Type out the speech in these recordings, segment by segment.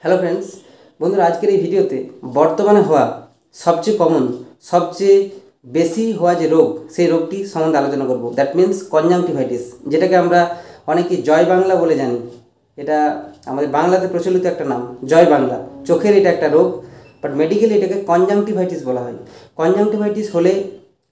Hello friends, বন্ধুরা, আজকের এই ভিডিওতে বর্তমানে হওয়া সবচেয়ে কমন, সবচেয়ে বেশি হওয়া যে রোগ, সেই রোগটি সম্বন্ধে আলোচনা করব। দ্যাট মিন্স কনজাংটিভাইটিস, যেটাকে আমরা অনেকে জয় বাংলা বলে জানি। এটা আমাদের বাংলাতে প্রচলিত একটা নাম, জয় বাংলা। চোখের এটা একটা রোগ, বাট মেডিকেলি এটাকে কনজাংটিভাইটিস বলা হয়। কনজাংটিভাইটিস হলে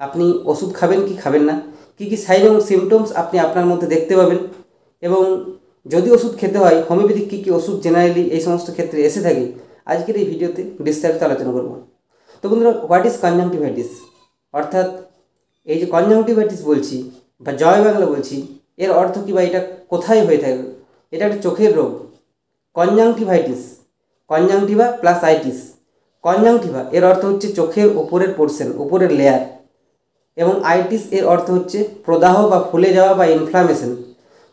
আপনি ওষুধ খাবেন কি খাবেন না, কী কী সাইন এবং সিমটমস আপনি আপনার মধ্যে দেখতে পাবেন, এবং যদি ওষুধ খেতে হয় হোমিওপ্যাথিক কী কী ওষুধ জেনারেলি এই সমস্ত ক্ষেত্রে এসে থাকে, আজকের এই ভিডিওতে বিস্তারিত আলোচনা করব। তো বন্ধুরা, হোয়াট ইজ কনজাংটিভাইটিস, অর্থাৎ এই যে কনজাংটিভাইটিস বলছি বা জয় বাংলা বলছি, এর অর্থ কী বা এটা কোথায় হয়ে থাকে? এটা একটা চোখের রোগ। Conjunctivitis, conjunctiva plus itis. Conjunctiva এর অর্থ হচ্ছে চোখের উপরের পোর্শন, উপরের লেয়ার, এবং আইটিস এর অর্থ হচ্ছে প্রদাহ বা ফুলে যাওয়া বা ইনফ্লামেশন।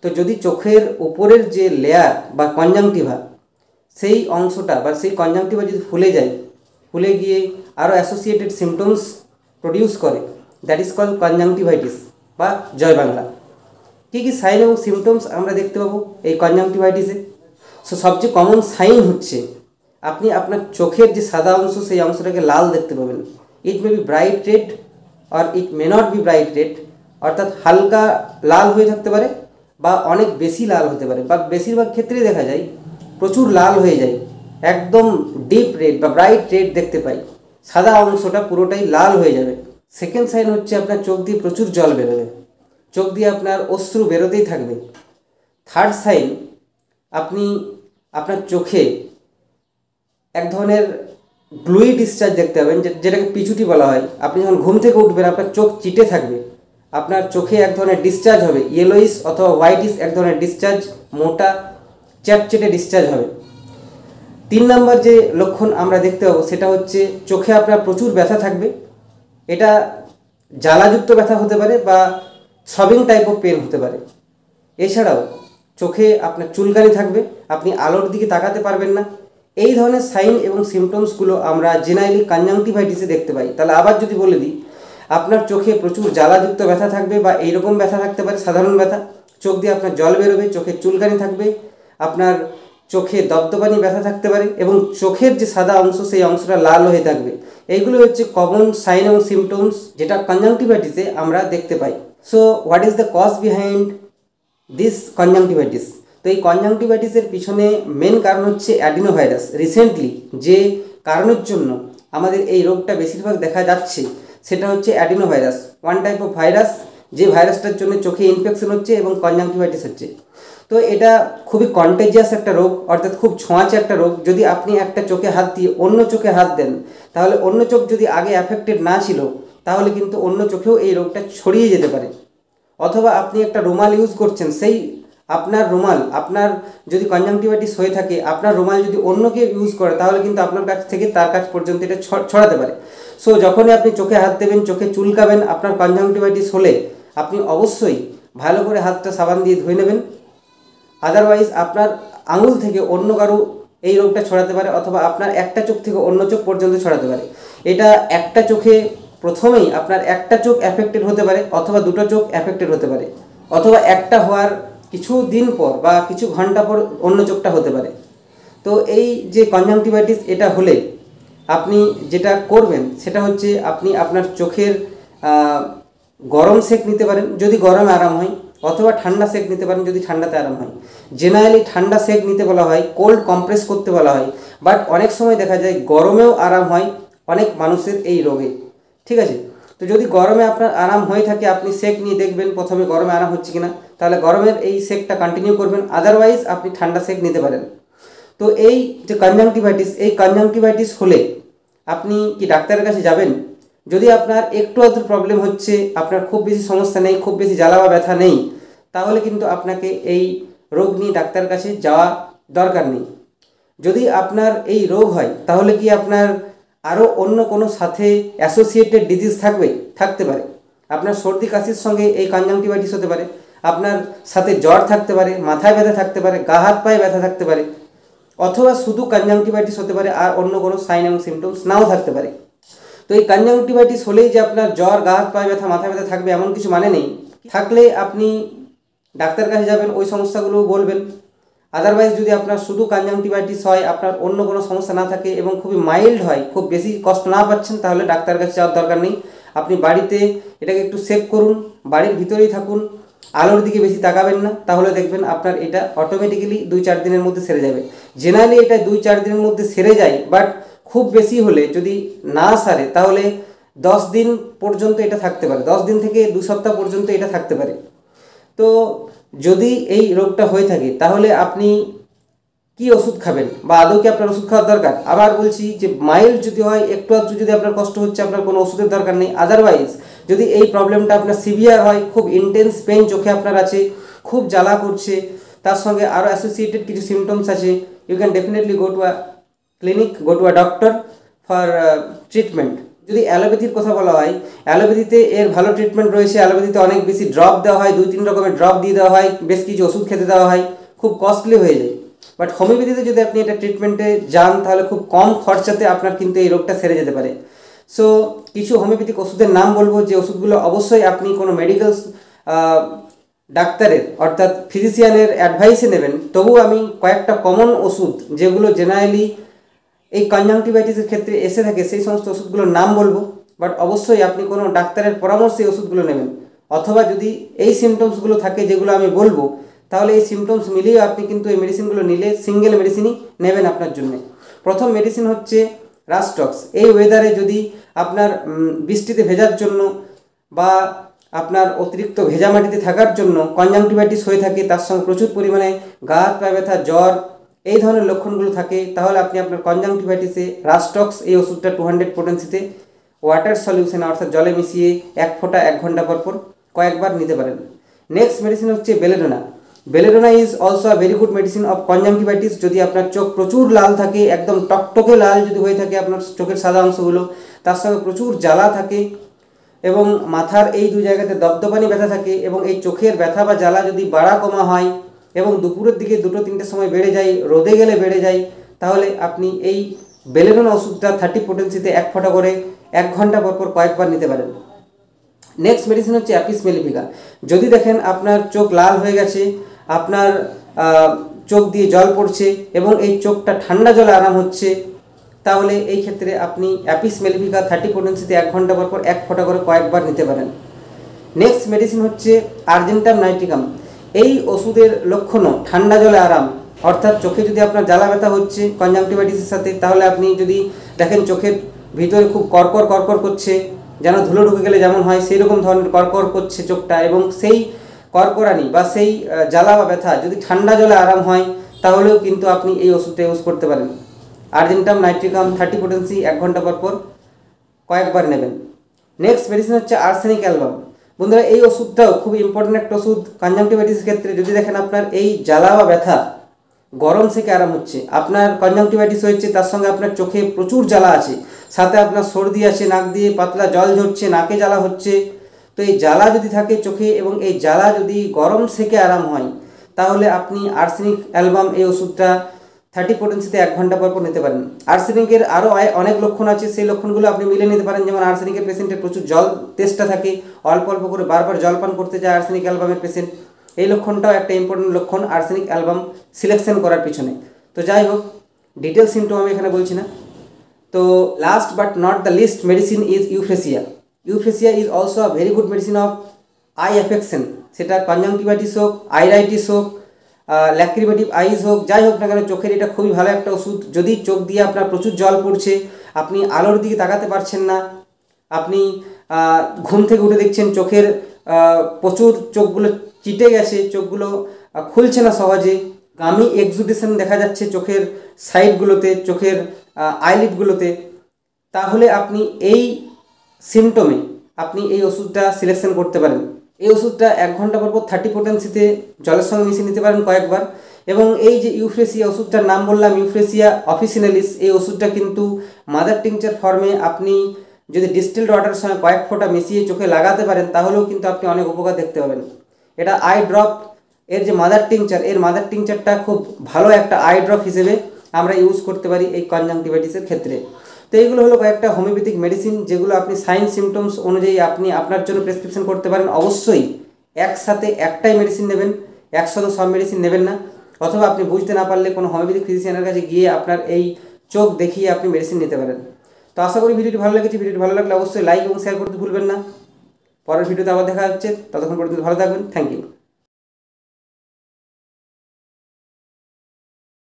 তো যদি চোখের উপরের যে লেয়ার বা কনজাংটিভা, সেই অংশটা বা সেই কনজাংটিভা যদি ফুলে যায়, ফুলে গিয়ে আরও অ্যাসোসিয়েটেড সিমটমস প্রডিউস করে, দ্যাট ইজ কল্ড কনজাংটিভাইটিস বা জয় বাংলা। কী কী সাইন এবং সিমটমস আমরা দেখতে পাবো এই কনজাংটিভাইটিসে? সো সবচেয়ে কমন সাইন হচ্ছে আপনি আপনার চোখের যে সাদা অংশ, সেই অংশটাকে লাল দেখতে পাবেন। It may be bright red or it may not be bright red, অর্থাৎ হালকা লাল হয়ে থাকতে পারে বা অনেক বেশি লাল হতে পারে, বা বেশিরভাগ ক্ষেত্রেই দেখা যায় প্রচুর লাল হয়ে যায়, একদম ডিপ রেড বা ব্রাইট রেড দেখতে পাই, সাদা অংশটা পুরোটাই লাল হয়ে যাবে। সেকেন্ড সাইন হচ্ছে আপনার চোখ দিয়ে প্রচুর জল বেরোবে, চোখ দিয়ে আপনার অশ্রু বেরোতেই থাকবে। থার্ড সাইন, আপনি আপনার চোখে এক ধরনের গ্লুই ডিসচার্জ দেখতে পাবেন, যেটাকে পিছুটি বলা হয়। আপনি যখন ঘুম থেকে উঠবেন আপনার চোখ চিটে থাকবে, আপনার চোখে এক ধরনের ডিসচার্জ হবে, ইয়েলোইস অথবা হোয়াইটিস এক ধরনের ডিসচার্জ, মোটা চ্যাটচেটে ডিসচার্জ হবে। 3 নম্বর যে লক্ষণ আমরা দেখতে পাবো সেটা হচ্ছে চোখে আপনার প্রচুর ব্যথা থাকবে। এটা জ্বালাযুক্ত ব্যথা হতে পারে বা থ্রবিং টাইপ অফ পেন হতে পারে। এছাড়াও চোখে আপনার চুলকানি থাকবে, আপনি আলোর দিকে তাকাতে পারবেন না। এই ধরনের সাইন এবং সিমটমসগুলো আমরা জেনারেলি কনজাংটিভাইটিসে দেখতে পাই। তাহলে আবার যদি বলে দিই, আপনার চোখে প্রচুর জ্বালাযুক্ত ব্যথা থাকবে বা এইরকম ব্যথা থাকতে পারে, সাধারণ ব্যথা, চোখ দিয়ে আপনার জল বেরোবে, চোখে চুলকানি থাকবে, আপনার চোখে দপদপানি ব্যথা থাকতে পারে, এবং চোখের যে সাদা অংশ সেই অংশটা লাল হয়ে থাকবে। এইগুলো হচ্ছে কমন সাইন এবং সিমটমস যেটা কনজাংটিভাইটিসে আমরা দেখতে পাই। So what is the cause behind this conjunctivitis? তো এই কনজাংটিভাইটিসের পিছনে মেন কারণ হচ্ছে অ্যাডিনোভাইরাস। রিসেন্টলি যে কারণের জন্য আমাদের এই রোগটা বেশিরভাগ দেখা যাচ্ছে সেটা হচ্ছে adenovirus, one type of virus, যে ভাইরাসটার জন্য চোখে ইনফেকশন হচ্ছে এবং কনজাংটিভাইটিস হচ্ছে। তো এটা খুবই কন্টেজিয়াস একটা রোগ, অর্থাৎ খুব ছোঁয়াচে একটা রোগ। যদি আপনি একটা চোখে হাত দিয়ে অন্য চোখে হাত দেন, তাহলে অন্য চোখ যদি আগে অ্যাফেক্টেড না ছিল, তাহলে কিন্তু অন্য চোখেও এই রোগটা ছড়িয়ে যেতে পারে। অথবা আপনি একটা রুমাল ইউজ করছেন, সেই আপনার রুমাল, আপনার যদি কনজাংটিভাইটিস হয়ে থাকে, আপনার রুমাল যদি অন্য কেউ ইউজ করে, তাহলে কিন্তু আপনার কাছ থেকে তার কাছ পর্যন্ত এটা ছড়াতে পারে। সো যখনই আপনি চোখে হাত দেবেন, চোখে চুলকাবেন, আপনার কনজাংটিভাইটিস হলে আপনি অবশ্যই ভালো করে হাতটা সাবান দিয়ে ধুয়ে নেবেন। আদারওয়াইজ আপনার আঙুল থেকে অন্য কারো এই রোগটা ছড়াতে পারে, অথবা আপনার একটা চোখ থেকে অন্য চোখ পর্যন্ত ছড়াতে পারে। এটা একটা চোখে প্রথমেই আপনার একটা চোখ অ্যাফেক্টেড হতে পারে, অথবা দুটো চোখ অ্যাফেক্টেড হতে পারে, অথবা একটা হওয়ার কিছু দিন পর বা কিছু ঘন্টা পর অন্য চোখটা হতে পারে। তো এই যে কনজাংটিভাইটিস এটা হলে আপনি যেটা করবেন সেটা হচ্ছে আপনি আপনার চোখের গরম সেক নিতে পারেন যদি গরমে আরাম হয়, অথবা ঠান্ডা সেক নিতে পারেন যদি ঠান্ডাতে আরাম হয়। জেনারেলি ঠান্ডা সেক নিতে বলা হয়, কোল্ড কম্প্রেস করতে বলা হয়, বাট অনেক সময় দেখা যায় গরমেও আরাম হয় অনেক মানুষের এই রোগে। ঠিক আছে, তো যদি গরমে আপনার আরাম হয়ে থাকে, আপনি সেক নিয়ে দেখবেন প্রথমে গরমে আরাম হচ্ছে কিনা, তাহলে গরমের এই সেকটা কন্টিনিউ করবেন। আদারওয়াইজ আপনি ঠান্ডা সেক নিতে পারেন। তো এই যে কনজাংটিভাইটিস, এই কনজাংটিভাইটিস হলে আপনি কি ডাক্তারের কাছে যাবেন? যদি আপনার একটু আধটু প্রবলেম হচ্ছে, আপনার খুব বেশি সমস্যা নেই, খুব বেশি জ্বালা বা ব্যথা নেই, তাহলে কিন্তু আপনাকে এই রোগ নিয়ে ডাক্তারের কাছে যাওয়া দরকার নেই। যদি আপনার এই রোগ হয়, তাহলে কি আপনার আরও অন্য কোনো সাথে অ্যাসোসিয়েটেড ডিজিজ থাকতে পারে। আপনার সর্দি কাশির সঙ্গে এই কনজাংটিভাইটিস হতে পারে, আপনার সাথে জ্বর থাকতে পারে, মাথায় ব্যথা থাকতে পারে, গা হাত পায়ে ব্যথা থাকতে পারে, অথবা শুধু কনজাংটিভাইটিস হতে পারে, আর অন্য কোনো সাইন এবং সিমটমস নাও থাকতে পারে। তো এই কনজাংটিভাইটিস হলেই যে আপনার জ্বর, গা হাত পায়ে ব্যথা, মাথা ব্যথা থাকবে এমন কিছু মানে নেই। থাকলে আপনি ডাক্তারের কাছে যাবেন, ওই সমস্যাগুলো বলবেন। আদারওয়াইজ যদি আপনার শুধু কনজাংটিভাইটিস হয়, আপনার অন্য কোনো সমস্যা না থাকে এবং খুবই মাইল্ড হয়, খুব বেশি কষ্ট না পাচ্ছেন, তাহলে ডাক্তারের কাছে যাওয়ার দরকার নেই। আপনি বাড়িতে এটাকে একটু সেভ করুন, বাড়ির ভিতরেই থাকুন, আলোর দিকে বেশি তাকাবেন না, তাহলে দেখবেন আপনার এটা অটোমেটিক্যালি 2-4 দিনের মধ্যে সেরে যাবে। জেনারেলি এটা 2-4 দিনের মধ্যে সেরে যায়, বাট খুব বেশি হলে যদি না সারে তাহলে 10 দিন পর্যন্ত এটা থাকতে পারে, 10 দিন থেকে 2 সপ্তাহ পর্যন্ত এটা থাকতে পারে। তো যদি এই রোগটা হয়ে থাকে তাহলে আপনি কি ওষুধ খাবেন বা আদৌ কি আপনার ওষুধ খাওয়ার দরকার? আবার বলছি যে মাইল্ড যদি হয়, একটু আধটু যদি আপনার কষ্ট হচ্ছে, আপনার কোনো ওষুধের দরকার নেই। আদারওয়াইজ যদি এই প্রবলেমটা আপনার সিভিয়ার হয়, খুব ইন্টেন্স পেন চোখে আপনার আছে, খুব জ্বালা করছে, তার সঙ্গে আরও অ্যাসোসিয়েটেড কিছু সিমটমস আছে, you can definitely go to a clinic, go to a doctor for treatment. যদি অ্যালোপ্যাথির কথা বলা হয়, অ্যালোপ্যাথিতে এর ভালো ট্রিটমেন্ট রয়েছে। অ্যালোপ্যাথিতে অনেক বেশি ড্রপ দেওয়া হয়, 2-3 রকমের ড্রপ দিয়ে দেওয়া হয়, বেশ কিছু ওষুধ খেতে দেওয়া হয়, খুব কস্টলি হয়ে যায়। বাট হোমিওপ্যাথিতে যদি আপনি এটা ট্রিটমেন্টে যান তাহলে খুব কম খরচাতে আপনার কিন্তু এই রোগটা সেরে যেতে পারে। সো কিছু হোমিওপ্যাথিক ওষুধের নাম বলবো, যে ওষুধগুলো অবশ্যই আপনি কোনো মেডিকেল ডাক্তারের অর্থাৎ ফিজিশিয়ানের অ্যাডভাইসে নেবেন। তবুও আমি কয়েকটা কমন ওষুধ যেগুলো জেনারেলি এই কনজাংটিভাইটিসের ক্ষেত্রে এসে থাকে সেই সমস্ত ওষুধগুলোর নাম বলবো। বাট অবশ্যই আপনি কোনো ডাক্তারের পরামর্শে এই ওষুধগুলো নেবেন, অথবা যদি এই সিমটমসগুলো থাকে যেগুলো আমি বলবো, তাহলে এই সিমটমস মিলিয়ে আপনি কিন্তু এই মেডিসিনগুলো নিলে সিঙ্গেল মেডিসিনই নেবেন আপনার জন্য। প্রথম মেডিসিন হচ্ছে রাস্টক্স। এই ওয়েদারে যদি আপনার বৃষ্টিতে ভেজার জন্য বা আপনার অতিরিক্ত ভেজা মাটিতে থাকার জন্য কনজাংটিভাইটিস হয়ে থাকে, তার সঙ্গে প্রচুর পরিমাণে গা হাত পা ব্যথা, জ্বর, এই ধরনের লক্ষণগুলো থাকে, তাহলে আপনি আপনার কনজাংটিভাইটিসে রাস্টক্স এই ওষুধটা 200 পোটেন্সিতে ওয়াটার সলিউশনে অর্থাৎ জলে মিশিয়ে 1 ফোঁটা 1 ঘন্টা পর পর কয়েকবার নিতে পারেন। নেক্সট মেডিসিন হচ্ছে belladonna. Belladonna is also a very good medicine of conjunctivitis. যদি আপনার চোখ প্রচুর লাল থাকে, একদম টকটকে লাল যদি হয়ে থাকে আপনার চোখের সাদা অংশগুলো, তার সঙ্গে প্রচুর জ্বালা থাকে এবং মাথার এই 2 জায়গাতে দপদপানি ব্যথা থাকে, এবং এই চোখের ব্যথা বা জ্বালা যদি বাড়া কমা হয় এবং দুপুরের দিকে 2-3টের সময় বেড়ে যায়, রোদে গেলে বেড়ে যায়, তাহলে আপনি এই বেলেডোনা ওষুধটা 30 পোটেন্সিতে 1 ফোঁটা করে 1 ঘন্টা পর পর কয়েকবার নিতে পারেন। নেক্সট মেডিসিন হচ্ছে অ্যাপিস মেলিফিকা। যদি দেখেন আপনার চোখ লাল হয়ে গেছে, আপনার চোখ দিয়ে জল পড়ছে এবং এই চোখটা ঠান্ডা জলে আরাম হচ্ছে, তাহলে এই ক্ষেত্রে আপনি অ্যাপিস মেলিফিকা 30 পোটেন্সিতে 1 ঘন্টা পর পর 1 ফোঁটা করে কয়েকবার নিতে পারেন। নেক্সট মেডিসিন হচ্ছে আর্জেন্টাম নাইট্রিকাম। এই ওষুধের লক্ষণও ঠান্ডা জলে আরাম, অর্থাৎ চোখে যদি আপনার জ্বালা ব্যথা হচ্ছে কনজাংটিভাইটিসের সাথে, তাহলে আপনি যদি দেখেন চোখের ভিতরে খুব কড়কড় কড়কড় করছে, যেন ধুলো ঢুকে গেলে যেমন হয় সেই রকম ধরনের কড়কড় করছে চোখটা, এবং সেই কড়কড়ানি বা সেই জ্বালা বা ব্যথা যদি ঠান্ডা জলে আরাম হয়, তাহলেও কিন্তু আপনি এই ওষুধটা ইউজ করতে পারেন। আর্জেন্টাম নাইট্রিকাম 30 পোটেন্সি 1 ঘন্টা পর পর কয়েকবার নেবেন। নেক্সট মেডিসিন হচ্ছে আর্সেনিক অ্যালবাম। বন্ধুরা, এই ওষুধটাও খুব ইম্পর্টেন্ট একটা ওষুধ কনজাংটিভাইটিসের ক্ষেত্রে। যদি দেখেন আপনার এই জ্বালা বা ব্যথা গরম থেকে আরাম হচ্ছে, আপনার কনজাংটিভাইটিস হয়েছে, তার সঙ্গে আপনার চোখে প্রচুর জ্বালা আছে, সাথে আপনার সর্দি আছে, নাক দিয়ে পাতলা জল ঝরছে, নাকে জ্বালা হচ্ছে, তো এই জ্বালা যদি থাকে চোখে এবং এই জ্বালা যদি গরম থেকে আরাম হয়, তাহলে আপনি আর্সেনিক অ্যালবাম এই ওষুধটা 30 পোটেন্সিতে 1 ঘন্টা পর পর নিতে পারেন। আর্সেনিকের আরও অনেক লক্ষণ আছে, সেই লক্ষণগুলো আপনি মিলে নিতে পারেন। যেমন আর্সেনিকের পেশেন্টের প্রচুর জল তেষ্টা থাকে, অল্প অল্প করে বারবার জল পান করতে যায় আর্সেনিক অ্যালবামের পেশেন্ট। এই লক্ষণটাও একটা ইম্পর্টেন্ট লক্ষণ আর্সেনিক অ্যালবাম সিলেকশন করার পিছনে। তো যাই হোক, ডিটেল সিমটম আমি এখানে বলছি না। তো last but not the least medicine is euphrasia. Euphrasia is also a very good medicine of eye affection. সেটা কনজাংটিভাইটিস হোক, আইরাইটিস হোক, ল্যাক্রিমেটিভ আইজ হোক, যাই হোক না কেন, চোখের এটা খুবই ভালো একটা ওষুধ। যদি চোখ দিয়ে আপনার প্রচুর জল পড়ছে, আপনি আলোর দিকে তাকাতে পারছেন না, আপনি ঘুম থেকে উঠে দেখছেন চোখের প্রচুর চোখগুলো চিটে গেছে, চোখগুলো খুলছে না সহজে, গামি এক্সুডেশন দেখা যাচ্ছে চোখের সাইডগুলোতে, চোখের আইলিডগুলোতে, তাহলে আপনি এই সিমটমে আপনি এই ওষুধটা সিলেকশন করতে পারেন। এই ওষুধটা 1 ঘন্টা পর পর 30 পোটেন্সিতে জলের সঙ্গে মিশিয়ে নিতে পারেন কয়েকবার। এবং এই যে ইউফ্রেসিয়া ওষুধটার নাম বললাম, ইউফ্রেসিয়া অফিসিনালিস, এই ওষুধটা কিন্তু মাদার টিংচার ফর্মে আপনি যদি ডিস্টিলড ওয়াটারের সঙ্গে কয়েক ফোঁটা মিশিয়ে চোখে লাগাতে পারেন, তাহলেও কিন্তু আপনি অনেক উপকার দেখতে পাবেন। এটা আই ড্রপ, এর যে মাদার টিংচার, এর মাদার টিংচারটা খুব ভালো একটা আই ড্রপ হিসেবে আমরা ইউজ করতে পারি এই কনজাংটিভাইটিসের ক্ষেত্রে। তো এইগুলো হলো কয়েকটা হোমিওপ্যাথিক মেডিসিন যেগুলো আপনি সাইন সিমটমস অনুযায়ী আপনি আপনার জন্য প্রেসক্রিপশন করতে পারেন। অবশ্যই একসাথে একটাই মেডিসিন নেবেন, একসাথে সব মেডিসিন নেবেন না। অথবা আপনি বুঝতে না পারলে কোনো হোমিওপ্যাথিক ফিজিশিয়ানের কাছে গিয়ে আপনার এই চোখ দেখিয়ে আপনি মেডিসিন নিতে পারেন। তো আশা করি ভিডিওটি ভালো লেগেছে। ভিডিওটি ভালো লাগলে অবশ্যই লাইক এবং শেয়ার করতে ভুলবেন না। পরের ভিডিওতে আবার দেখা হচ্ছে, ততক্ষণ পর্যন্ত ভালো থাকবেন। Thank you.